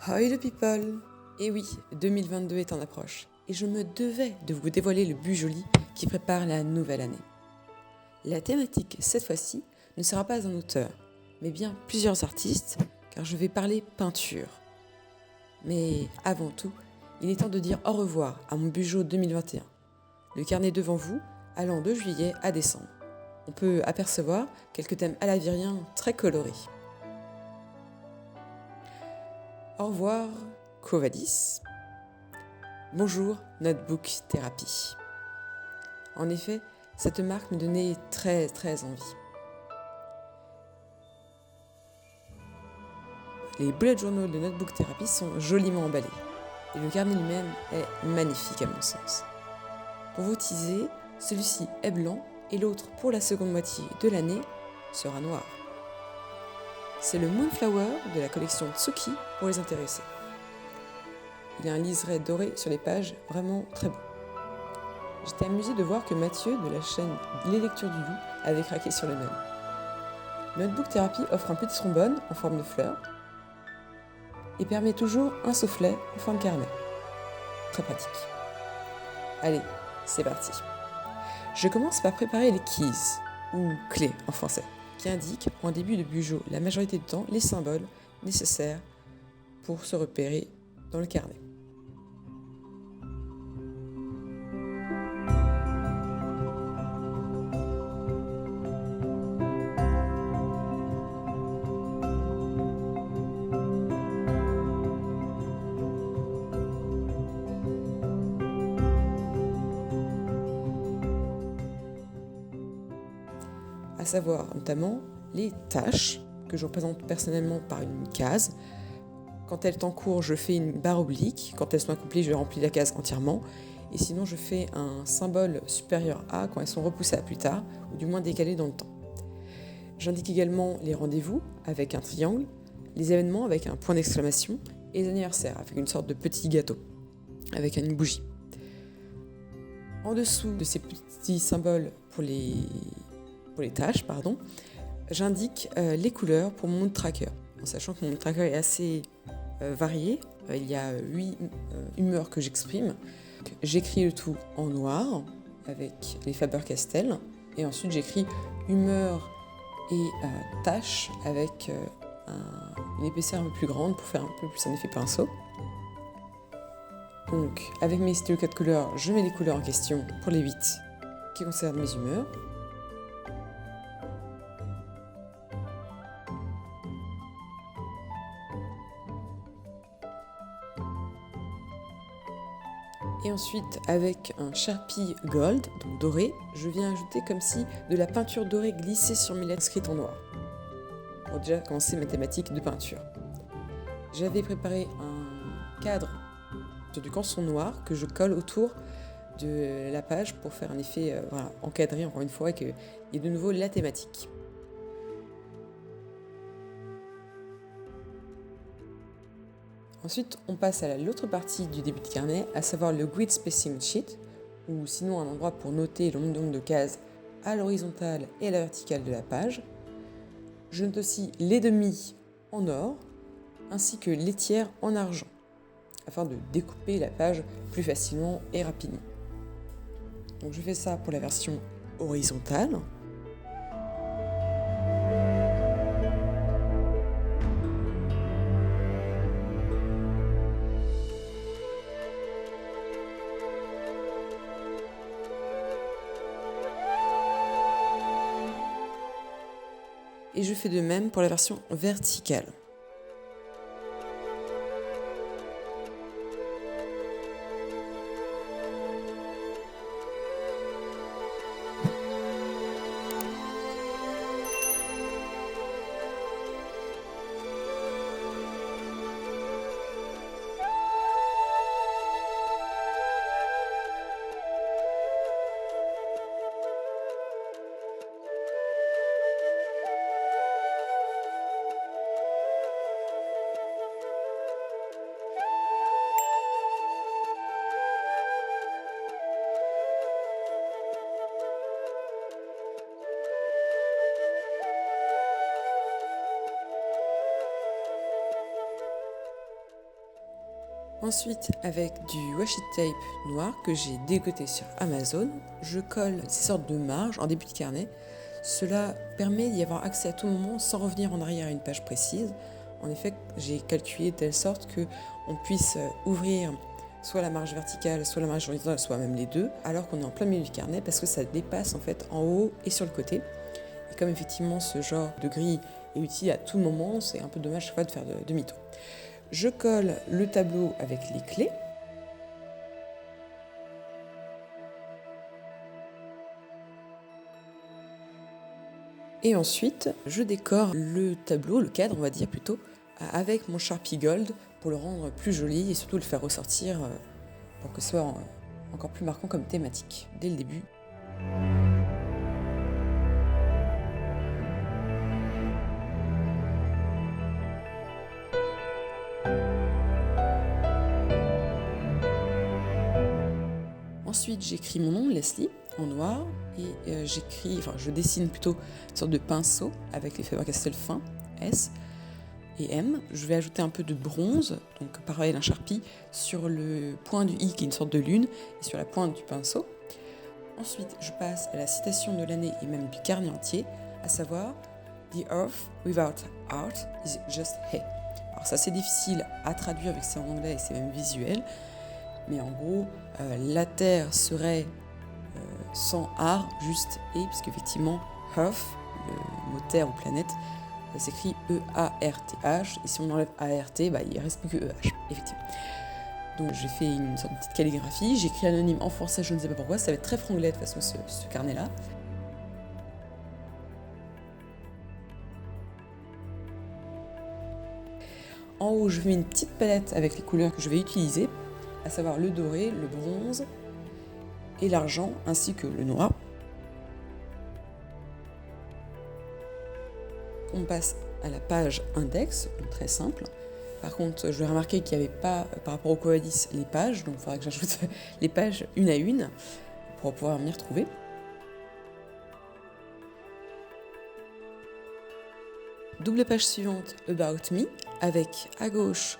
Hi the people! Et oui, 2022 est en approche, et je me devais de vous dévoiler le but joli qui prépare la nouvelle année. La thématique, cette fois-ci, ne sera pas un auteur, mais bien plusieurs artistes, car je vais parler peinture. Mais avant tout, il est temps de dire au revoir à mon Bugeot 2021. Le carnet devant vous, allant de juillet à décembre. On peut apercevoir quelques thèmes alaviriens très colorés. Au revoir, Covadis. Bonjour, Notebook Therapy. En effet, cette marque me donnait très envie. Les bullet journals de Notebook Therapy sont joliment emballés et le carnet lui-même est magnifique à mon sens. Pour vous teaser, celui-ci est blanc et l'autre, pour la seconde moitié de l'année, sera noir. C'est le Moonflower de la collection Tsuki pour les intéressés. Il y a un liseré doré sur les pages, vraiment très beau. J'étais amusée de voir que Mathieu de la chaîne Les Lectures du Loup avait craqué sur le même. Notebook Therapy offre un petit trombone en forme de fleur et permet toujours un soufflet en forme de carnet. Très pratique. Allez, c'est parti. Je commence par préparer les keys, ou clés en français, qui indiquent en début de Bugeot la majorité du temps les symboles nécessaires pour se repérer dans le carnet. À savoir notamment les tâches que je représente personnellement par une case. Quand elles sont en cours, je fais une barre oblique. Quand elles sont accomplies, je remplis la case entièrement. Et sinon, je fais un symbole supérieur à quand elles sont repoussées à plus tard, ou du moins décalées dans le temps. J'indique également les rendez-vous avec un triangle, les événements avec un point d'exclamation, et les anniversaires avec une sorte de petit gâteau, avec une bougie. En dessous de ces petits symboles pour les tâches, j'indique les couleurs pour mon mood tracker, en sachant que mon mood tracker est assez varié. Il y a 8 humeurs que j'exprime. J'écris le tout en noir avec les Faber-Castell, et ensuite j'écris humeur et tâches avec une épaisseur un peu plus grande pour faire un peu plus un effet pinceau. Donc avec mes stylos 4 couleurs, je mets les couleurs en question pour les 8 qui concernent mes humeurs. Et ensuite, avec un Sharpie Gold, donc doré, je viens ajouter comme si de la peinture dorée glissait sur mes lettres inscrites en noir. Pour déjà commencer ma thématique de peinture. J'avais préparé un cadre sur du canson noir que je colle autour de la page pour faire un effet encadré encore une fois et qu'il y ait de nouveau la thématique. Ensuite, on passe à l'autre partie du début de carnet, à savoir le Grid Spacing Sheet, ou sinon un endroit pour noter le nombre de cases à l'horizontale et à la verticale de la page. Je note aussi les demi en or, ainsi que les tiers en argent, afin de découper la page plus facilement et rapidement. Donc je fais ça pour la version horizontale. Et je fais de même pour la version verticale. Ensuite, avec du washi tape noir que j'ai dégoté sur Amazon, je colle ces sortes de marges en début de carnet. Cela permet d'y avoir accès à tout moment sans revenir en arrière à une page précise. En effet, j'ai calculé de telle sorte qu'on puisse ouvrir soit la marge verticale, soit la marge horizontale, soit même les deux, alors qu'on est en plein milieu du carnet parce que ça dépasse en fait en haut et sur le côté. Et comme effectivement ce genre de grille est utile à tout moment, c'est un peu dommage chaque fois de faire demi-tour. Je colle le tableau avec les clés. Et ensuite, je décore le tableau, le cadre on va dire plutôt, avec mon Sharpie Gold pour le rendre plus joli et surtout le faire ressortir pour que ce soit encore plus marquant comme thématique dès le début. Ensuite, j'écris mon nom, Leslie, en noir, et je dessine plutôt une sorte de pinceau avec les Faber-Castell fins, S et M. Je vais ajouter un peu de bronze, donc pareil, un Sharpie, sur le point du I qui est une sorte de lune, et sur la pointe du pinceau. Ensuite, je passe à la citation de l'année et même du carnet entier, à savoir « The earth without art is just hay ». Alors ça, c'est difficile à traduire avec c'est en anglais et c'est même visuel, mais en gros, la Terre serait sans art, juste et, puisque effectivement, Earth, le mot Terre ou planète, s'écrit E-A-R-T-H, et si on enlève A-R-T, il ne reste plus que E-H, effectivement. Donc j'ai fait une sorte de petite calligraphie, j'ai écrit anonyme en français, je ne sais pas pourquoi, ça va être très franglais de toute façon ce carnet-là. En haut, je mets une petite palette avec les couleurs que je vais utiliser, à savoir le doré, le bronze et l'argent, ainsi que le noir. On passe à la page index, donc très simple. Par contre, je vais remarquer qu'il n'y avait pas, par rapport au Quo-Vadis, les pages, donc il faudra que j'ajoute les pages une à une pour pouvoir m'y retrouver. Double page suivante, About Me, avec à gauche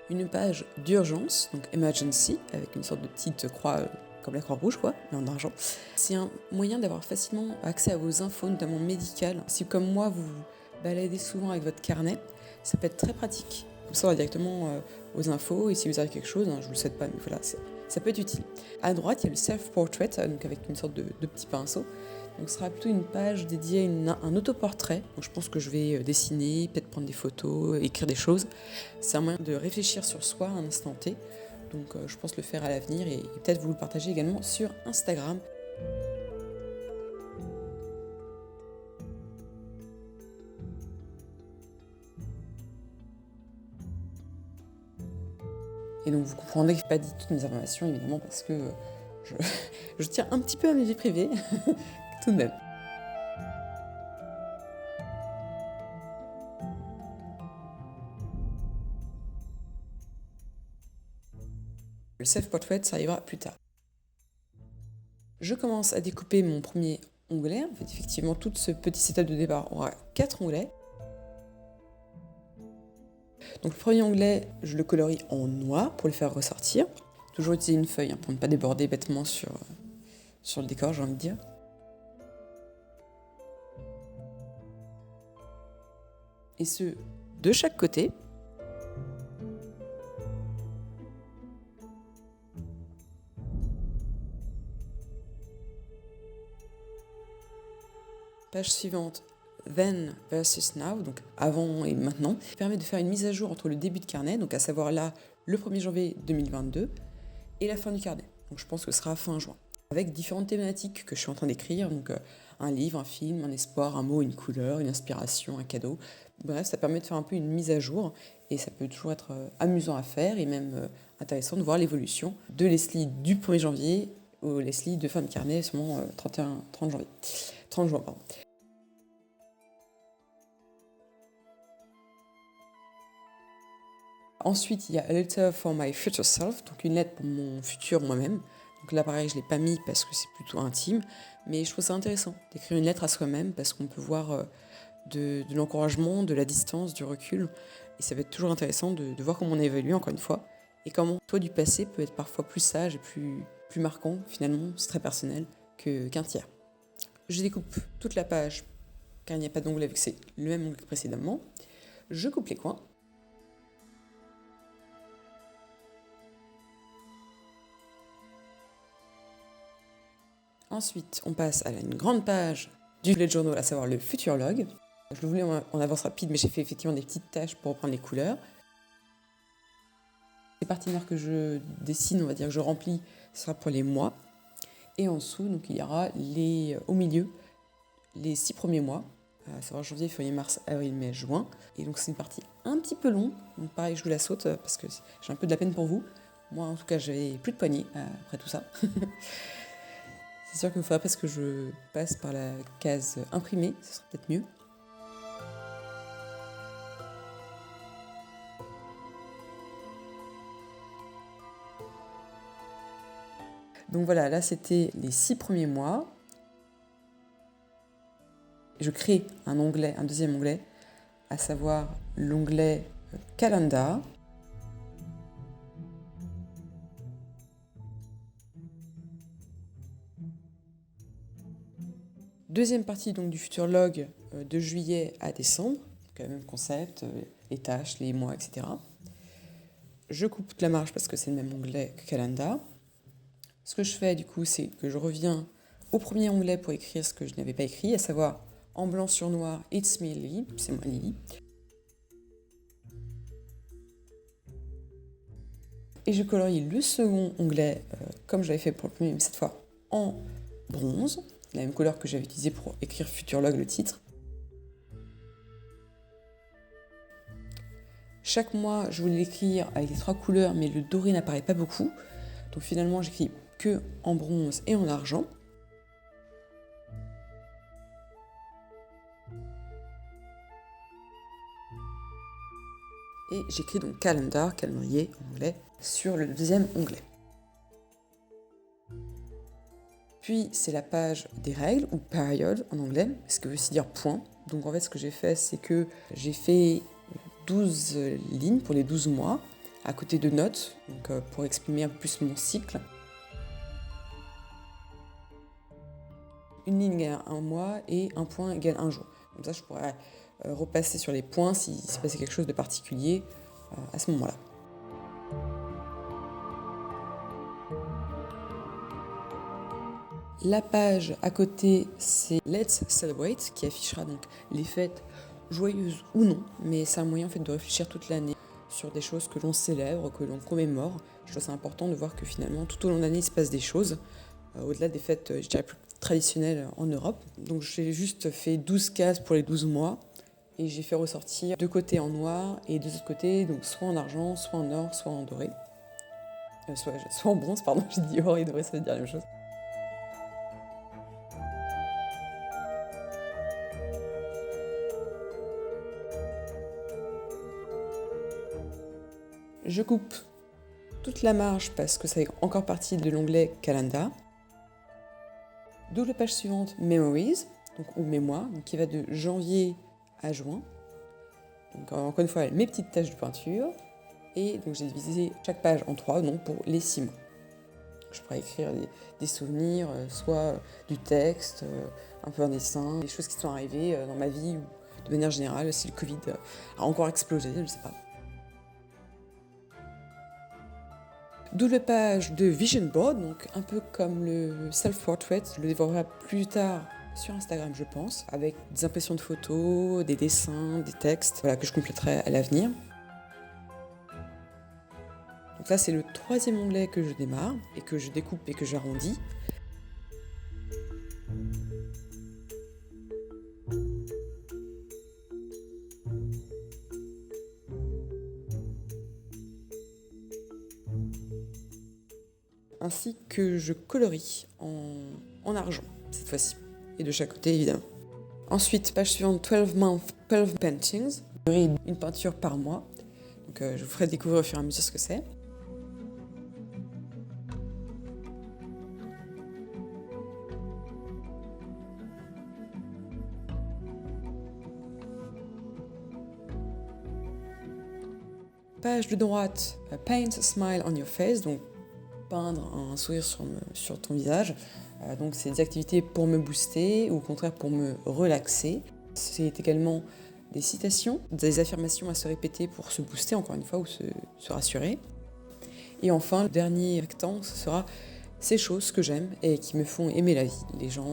une page d'urgence, donc Emergency, avec une sorte de petite croix, comme la Croix-Rouge, quoi, mais en argent. C'est un moyen d'avoir facilement accès à vos infos, notamment médicales. Si, comme moi, vous vous baladez souvent avec votre carnet, ça peut être très pratique. Comme ça, on va directement aux infos, et si vous avez quelque chose, je ne vous le souhaite pas, mais voilà, ça peut être utile. À droite, il y a le Self-Portrait, donc avec une sorte de petit pinceau. Donc ce sera plutôt une page dédiée à un autoportrait. Donc je pense que je vais dessiner, peut-être prendre des photos, écrire des choses. C'est un moyen de réfléchir sur soi à un instant T. Donc je pense le faire à l'avenir et peut-être vous le partager également sur Instagram. Et donc vous comprendrez que je n'ai pas dit toutes mes informations évidemment parce que je tiens un petit peu à mes vies privées, tout de même. Le self-portrait, ça arrivera plus tard. Je commence à découper mon premier onglet. En fait, effectivement, tout ce petit setup de départ aura 4 onglets. Donc le premier onglet, je le colorie en noir pour le faire ressortir. Toujours utiliser une feuille pour ne pas déborder bêtement sur le décor, j'ai envie de dire. Et ce, de chaque côté. Page suivante, Then versus Now, donc avant et maintenant, qui permet de faire une mise à jour entre le début de carnet, donc à savoir là, le 1er janvier 2022, et la fin du carnet. Donc je pense que ce sera fin juin. Avec différentes thématiques que je suis en train d'écrire, donc un livre, un film, un espoir, un mot, une couleur, une inspiration, un cadeau. Bref, ça permet de faire un peu une mise à jour, et ça peut toujours être amusant à faire, et même intéressant de voir l'évolution de Leslie du 1er janvier au Leslie de fin de carnet, seulement 30 juin, pardon. Ensuite, il y a A Letter for My Future Self, donc une lettre pour mon futur moi-même. Donc là, pareil, je ne l'ai pas mis parce que c'est plutôt intime, mais je trouve ça intéressant d'écrire une lettre à soi-même parce qu'on peut voir de l'encouragement, de la distance, du recul. Et ça va être toujours intéressant de voir comment on évolue, encore une fois, et comment toi du passé peut être parfois plus sage et plus marquant, finalement, c'est très personnel, qu'un tiers. Je découpe toute la page, car il n'y a pas d'onglet vu que c'est le même onglet que précédemment. Je coupe les coins. Ensuite, on passe à une grande page du bullet journal, à savoir le futur log. Je le voulais en avance rapide, mais j'ai fait effectivement des petites tâches pour reprendre les couleurs. Les parties noires que je dessine, on va dire que je remplis, ce sera pour les mois. Et en dessous, donc, il y aura au milieu les 6 premiers mois, à savoir janvier, février, mars, avril, mai, juin. Et donc c'est une partie un petit peu longue, donc pareil, je vous la saute parce que j'ai un peu de la peine pour vous. Moi, en tout cas, j'avais plus de poignée après tout ça. C'est sûr qu'il me faudra presque que je passe par la case imprimée, ce sera peut-être mieux. Donc voilà, là c'était les 6 premiers mois. Je crée un deuxième onglet, à savoir l'onglet Calendar. Deuxième partie donc du futur log de juillet à décembre, donc le même concept, les tâches, les mois, etc. Je coupe toute la marge parce que c'est le même onglet que Calendar. Ce que je fais du coup, c'est que je reviens au premier onglet pour écrire ce que je n'avais pas écrit, à savoir en blanc sur noir, It's me Lily, c'est moi Lily. Et je colorie le second onglet comme j'avais fait pour le premier, mais cette fois en bronze, la même couleur que j'avais utilisée pour écrire futur log, le titre. Chaque mois, je voulais l'écrire avec les 3 couleurs, mais le doré n'apparaît pas beaucoup. Donc finalement, j'écris que en bronze et en argent. Et j'écris donc calendar, calendrier en anglais, sur le deuxième onglet. Puis c'est la page des règles, ou period en anglais, ce qui veut aussi dire point. Donc en fait, ce que j'ai fait, c'est que j'ai fait 12 lignes pour les 12 mois, à côté de notes, donc, pour exprimer un peu plus mon cycle. Une ligne égale un mois et un point égale un jour. Comme ça, je pourrais repasser sur les points s'il s'est passé quelque chose de particulier à ce moment-là. La page à côté, c'est Let's Celebrate, qui affichera donc les fêtes joyeuses ou non, mais c'est un moyen en fait de réfléchir toute l'année sur des choses que l'on célèbre, que l'on commémore. Je trouve c'est important de voir que finalement tout au long de l'année il se passe des choses, au-delà des fêtes, je dirais, plus traditionnelles en Europe. Donc j'ai juste fait 12 cases pour les 12 mois, et j'ai fait ressortir 2 côtés en noir et 2 autres côtés, donc soit en argent, soit en or, soit en doré. Soit en bronze, pardon, j'ai dit or et doré, ça veut dire la même chose. Je coupe toute la marge parce que ça fait encore partie de l'onglet Calendar. Double page suivante, Memories, donc, ou mémoire, donc, qui va de janvier à juin. Donc encore une fois, mes petites taches de peinture. Et donc j'ai divisé chaque page en 3, donc pour les 6 mois. Je pourrais écrire des souvenirs, soit du texte, un peu un dessin, des choses qui sont arrivées dans ma vie, ou de manière générale, si le Covid a encore explosé, je ne sais pas. Double page de Vision Board, donc un peu comme le self-portrait, je le développerai plus tard sur Instagram, je pense, avec des impressions de photos, des dessins, des textes, voilà, que je compléterai à l'avenir. Donc là, c'est le 3e onglet que je démarre et que je découpe et que j'arrondis. Ainsi que je colorie en argent, cette fois-ci, et de chaque côté, évidemment. Ensuite, page suivante, 12 months, 12 paintings. J'aurai une peinture par mois, donc je vous ferai découvrir au fur et à mesure ce que c'est. page de droite, Paint a smile on your face, donc peindre un sourire sur ton visage. Donc c'est des activités pour me booster ou au contraire pour me relaxer. C'est également des citations, des affirmations à se répéter pour se booster encore une fois ou se rassurer. Et enfin, le dernier rectangle, ce sera ces choses que j'aime et qui me font aimer la vie, les gens,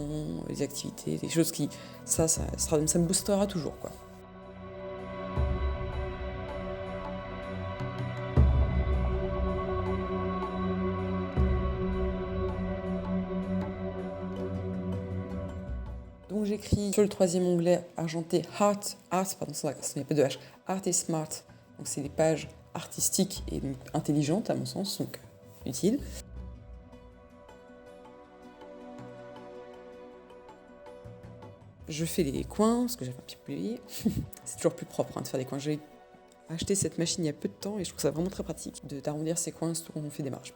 les activités, les choses qui... ça me boostera toujours, quoi. Donc j'écris sur le troisième onglet argenté Art, pardon, ce n'est pas de H, Art et Smart. Donc c'est des pages artistiques et donc intelligentes à mon sens, donc utiles. Je fais les coins, parce que j'avais un petit peu oublié. C'est toujours plus propre de faire des coins. J'ai acheté cette machine il y a peu de temps et je trouve ça vraiment très pratique d'arrondir ces coins surtout quand on fait des marges.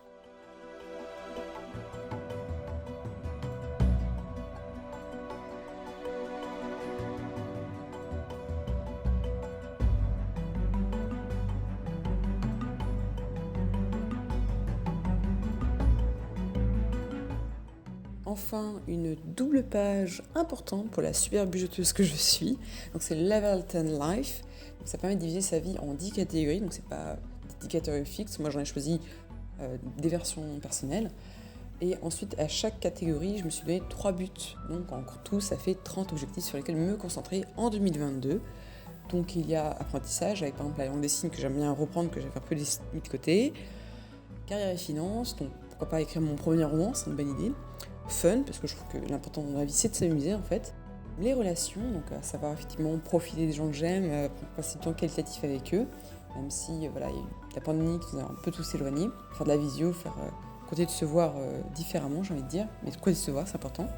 Enfin, une double page importante pour la super budgéteuse que je suis. Donc c'est Level 10 Life. Donc ça permet de diviser sa vie en 10 catégories. Donc c'est pas des catégories fixes. Moi j'en ai choisi des versions personnelles. Et ensuite à chaque catégorie, je me suis donné 3 buts. Donc en tout, ça fait 30 objectifs sur lesquels me concentrer en 2022. Donc il y a apprentissage, avec par exemple la langue des signes que j'aime bien reprendre, que j'avais un peu mis de côté. Carrière et finance, donc pourquoi pas écrire mon premier roman, c'est une bonne idée. Fun, parce que je trouve que l'important dans la vie, c'est de s'amuser en fait. Les relations, donc à savoir effectivement profiter des gens que j'aime, passer du temps qualitatif avec eux, même si voilà, il y a eu la pandémie qui nous a un peu tous éloignés. Faire de la visio, continuer de se voir différemment, j'ai envie de dire, mais de quoi de se voir, c'est important.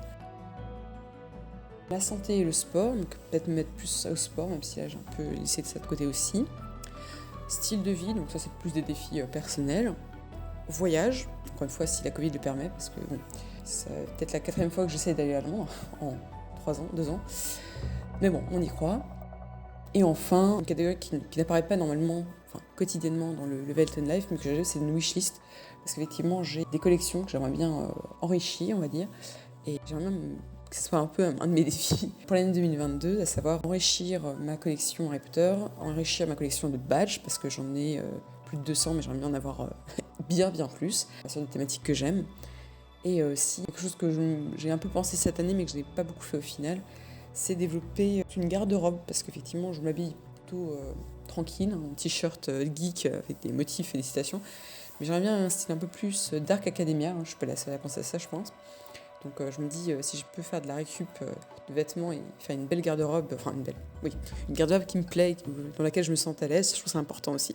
La santé et le sport, donc peut-être me mettre plus au sport, même si là j'ai un peu laissé de ça de côté aussi. Style de vie, donc ça c'est plus des défis personnels. Voyage, encore une fois si la Covid le permet, parce que bon, c'est peut-être la 4e fois que j'essaie d'aller à Londres en 2 ans. Mais bon, on y croit. Et enfin, une catégorie qui n'apparaît pas normalement, quotidiennement dans le Level 10 Life, mais que j'ai, c'est une wishlist. Parce qu'effectivement, j'ai des collections que j'aimerais bien enrichir, on va dire. Et j'aimerais bien que ce soit un peu un de mes défis pour l'année 2022, à savoir enrichir ma collection Harry Potter, enrichir ma collection de badges, parce que j'en ai plus de 200, mais j'aimerais bien en avoir bien plus, sur des thématiques que j'aime. Et aussi, quelque chose que j'ai un peu pensé cette année, mais que je n'ai pas beaucoup fait au final, c'est développer une garde-robe, parce qu'effectivement, je m'habille plutôt tranquille, en t-shirt geek avec des motifs et des citations. Mais j'aimerais bien un style un peu plus Dark Academia, je suis pas la seule à penser à ça, je pense. Donc je me dis, si je peux faire de la récup de vêtements et faire une belle garde-robe, une garde-robe qui me plaît, dans laquelle je me sens à l'aise, je trouve ça important aussi.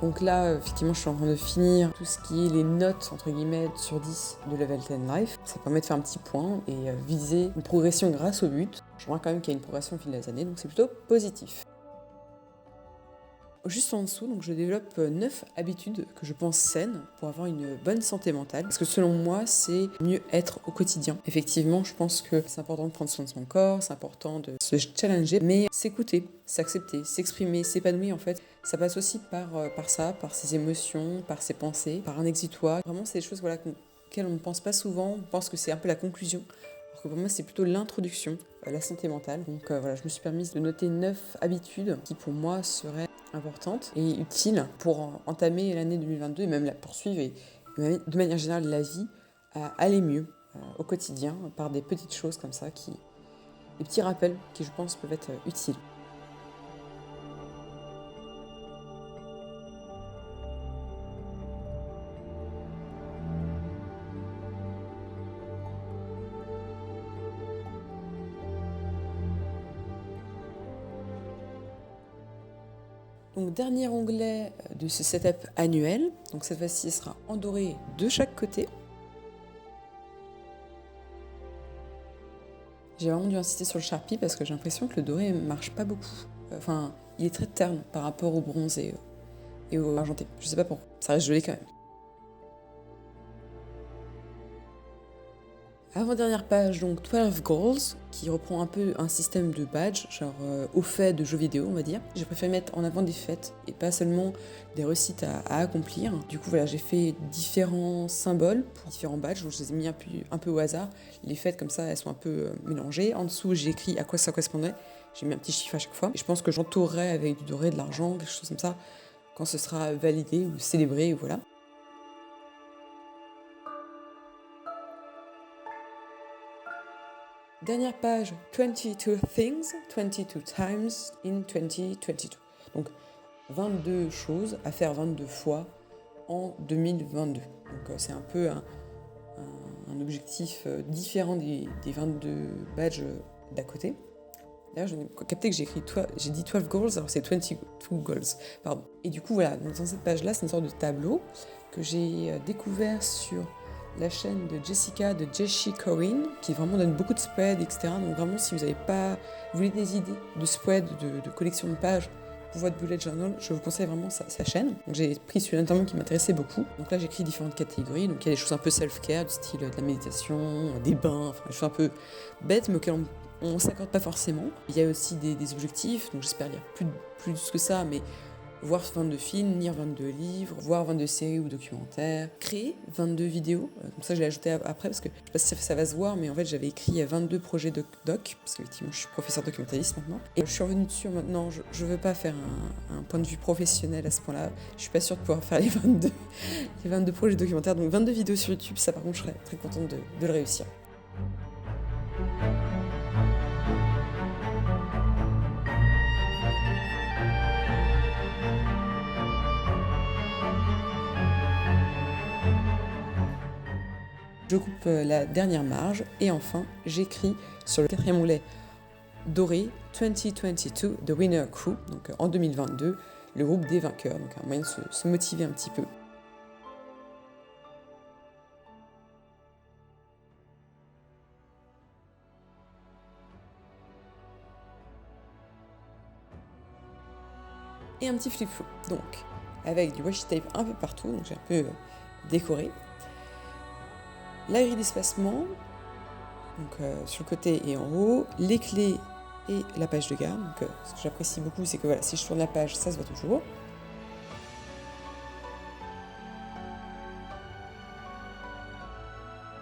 Donc là, effectivement, je suis en train de finir tout ce qui est les notes, entre guillemets, sur 10 de Level 10 Life. Ça permet de faire un petit point et viser une progression grâce au but. Je vois quand même qu'il y a une progression au fil des années, donc c'est plutôt positif. Juste en dessous, donc je développe 9 habitudes que je pense saines pour avoir une bonne santé mentale. Parce que selon moi, c'est mieux être au quotidien. Effectivement, je pense que c'est important de prendre soin de son corps, c'est important de se challenger, mais s'écouter, s'accepter, s'exprimer, s'épanouir en fait. Ça passe aussi par ça, par ses émotions, par ses pensées, par un exutoire. Vraiment, c'est des choses auxquelles on ne pense pas souvent, on pense que c'est un peu la conclusion. Alors que pour moi, c'est plutôt l'introduction, la santé mentale. Donc je me suis permise de noter 9 habitudes qui pour moi seraient importante et utile pour entamer l'année 2022 et même la poursuivre et de manière générale la vie à aller mieux au quotidien par des petites choses comme ça qui des petits rappels qui, je pense, peuvent être utiles. Donc dernier onglet de ce setup annuel, donc cette fois-ci, il sera en doré de chaque côté. J'ai vraiment dû insister sur le Sharpie parce que j'ai l'impression que le doré ne marche pas beaucoup. Enfin, il est très terne par rapport au bronze et au argenté. Je sais pas pourquoi, ça reste joli quand même. Avant-dernière page, donc 12 Goals, qui reprend un peu un système de badge, genre au fait de jeux vidéo, on va dire. J'ai préféré mettre en avant des fêtes et pas seulement des réussites à accomplir. Du coup, voilà, j'ai fait différents symboles pour différents badges, donc je les ai mis un peu au hasard. Les fêtes, comme ça, elles sont un peu mélangées. En dessous, j'ai écrit à quoi ça correspondait. J'ai mis un petit chiffre à chaque fois. Et je pense que j'entourerai avec du doré, de l'argent, quelque chose comme ça, quand ce sera validé ou célébré, voilà. Dernière page, 22 things, 22 times in 2022. Donc 22 choses à faire 22 fois en 2022. Donc c'est un peu un objectif différent des 22 badges d'à côté. D'ailleurs, j'ai capté que j'ai dit 12 goals, alors c'est 22 goals, pardon. Et du coup, voilà, donc dans cette page-là, c'est une sorte de tableau que j'ai découvert sur la chaîne de Jessica de Jessie Cohen, qui vraiment donne beaucoup de spreads, etc. Donc vraiment, si vous voulez des idées de spreads, de collection de pages pour votre bullet journal, je vous conseille vraiment sa chaîne. Donc j'ai pris celui notamment qui m'intéressait beaucoup. Donc là, j'écris différentes catégories. Donc il y a des choses un peu self-care, du style de la méditation, des bains, enfin des choses un peu bêtes, mais auxquelles on ne s'accorde pas forcément. Il y a aussi des objectifs, donc j'espère lire plus que ça, mais voir 22 films, lire 22 livres, voir 22 séries ou documentaires, créer 22 vidéos. Comme ça, je l'ai ajouté après parce que je sais pas si ça va se voir, mais en fait, j'avais écrit 22 projets doc, parce qu'effectivement, je suis professeur documentaliste maintenant. Et je suis revenue dessus maintenant, je veux pas faire un point de vue professionnel à ce point-là. Je suis pas sûre de pouvoir faire les 22 projets documentaires. Donc 22 vidéos sur YouTube, ça par contre, je serais très contente de le réussir. Je coupe la dernière marge et enfin j'écris sur le quatrième onglet doré 2022 The Winner Crew, donc en 2022 le groupe des vainqueurs, donc un moyen de se motiver un petit peu. Et un petit flip-flop, donc avec du washi tape un peu partout, donc j'ai un peu décoré. La grille d'espacement, donc sur le côté et en haut, les clés et la page de garde. Donc, ce que j'apprécie beaucoup, c'est que voilà, si je tourne la page, ça se voit toujours.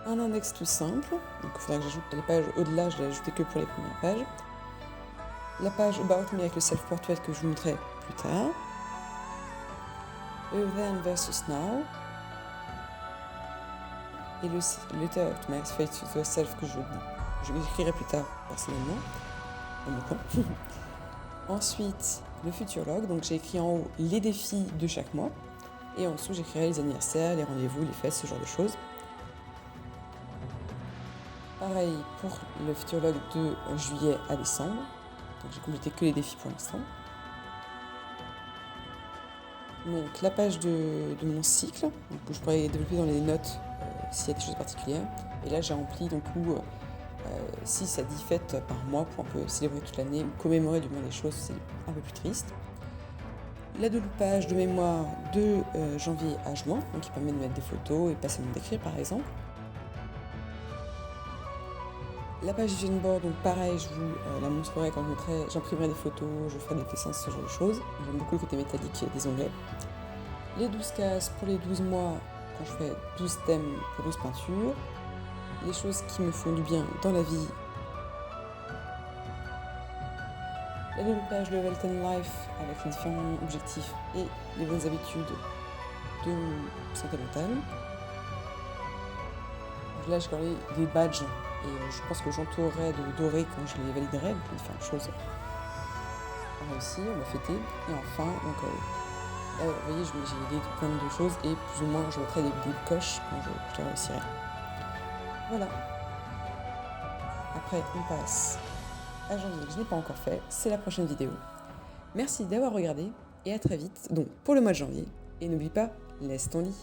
Un index tout simple, donc il faudra que j'ajoute les pages au-delà, je l'ai ajouté que pour les premières pages. La page About Me avec le self-portrait que je vous montrerai plus tard. Le Then versus Now. Et le Letter to my future self que je l'écrirai plus tard personnellement, dans mon coin. Ensuite, le future log, donc j'ai écrit en haut les défis de chaque mois, et en dessous j'écrirai les anniversaires, les rendez-vous, les fêtes, ce genre de choses. Pareil pour le future log de juillet à décembre, donc j'ai complété que les défis pour l'instant. Donc la page de mon cycle, donc, que je pourrais développer dans les notes s'il y a des choses particulières. Et là j'ai rempli donc 6 à 10 fêtes par mois pour un peu célébrer toute l'année, commémorer du moins les choses, c'est un peu plus triste. La double page de mémoire de janvier à juin, donc qui permet de mettre des photos et pas seulement d'écrire par exemple. La page vision board, donc pareil, je vous la montrerai quand j'imprimerai des photos, je ferai des dessins, ce genre de choses. J'aime beaucoup le côté métallique des onglets. Les 12 cases pour les 12 mois, quand je fais 12 thèmes pour 12 peintures. Les choses qui me font du bien dans la vie. La double page Level 10 Life avec les différents objectifs et les bonnes habitudes de santé mentale. Donc là, j'ai collé des badges Et je pense que j'entourerai de doré quand je les validerai, donc les différentes choses à réussir, on va fêter. Et enfin, donc, là, vous voyez, j'ai plein de choses et plus ou moins je mettrai des boules coches quand je les réussirai. Voilà. Après, on passe à janvier que je n'ai pas encore fait, c'est la prochaine vidéo. Merci d'avoir regardé et à très vite, donc pour le mois de janvier. Et n'oublie pas, laisse ton lit.